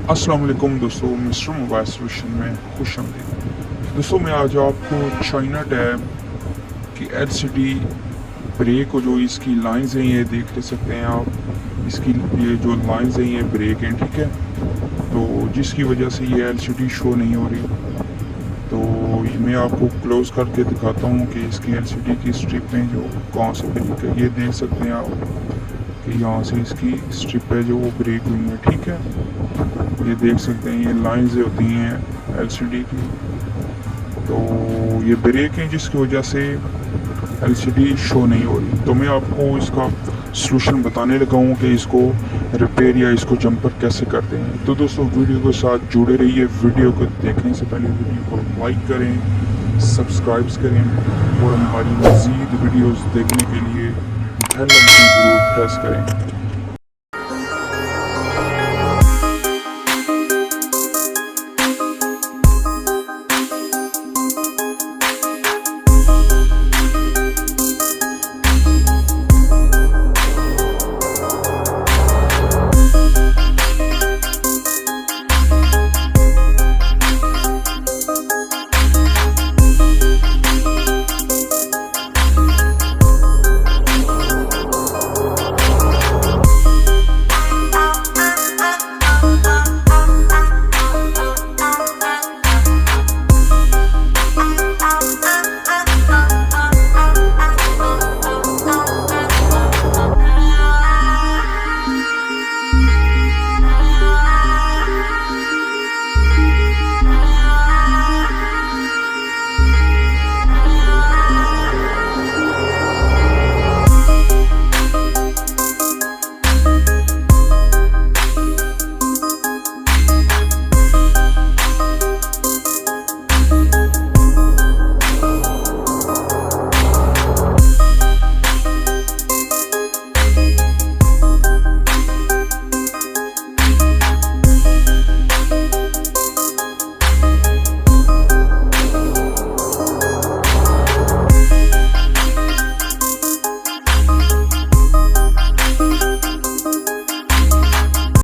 अस्सलाम वालेकुम दोस्तों, मिस्टर मोबाइल सोल्यूशन में खुश आमदीद। दोस्तों मैं आज आपको चाइना टैब की एलसीडी ब्रेक को जो इसकी लाइंस हैं ये देख ले सकते हैं आप। इसकी ये जो लाइंस हैं ये ब्रेक हैं, ठीक है। तो जिसकी वजह से ये एलसीडी शो नहीं हो रही। तो ये मैं आपको क्लोज करके दिखाता हूँ कि इसकी एलसीडी की स्ट्रिपें जो कहाँ से ब्रेक है। ये देख सकते हैं आप कि यहाँ से इसकी स्ट्रिप है जो वो ब्रेक हुई है, ठीक है। ये देख सकते हैं ये लाइंस होती हैं एलसीडी की, तो ये ब्रेक हैं जिसकी वजह से एलसीडी शो नहीं हो रही। तो मैं आपको इसका सलूशन बताने लगा हूँ कि इसको रिपेयर या इसको जंपर कैसे करते हैं। तो दोस्तों वीडियो के साथ जुड़े रहिए। वीडियो को देखने से पहले वीडियो को लाइक करें, सब्सक्राइब करें और हमारी मज़ीद वीडियोस देखने के लिए बेल आइकन ज़रूर प्रेस करें।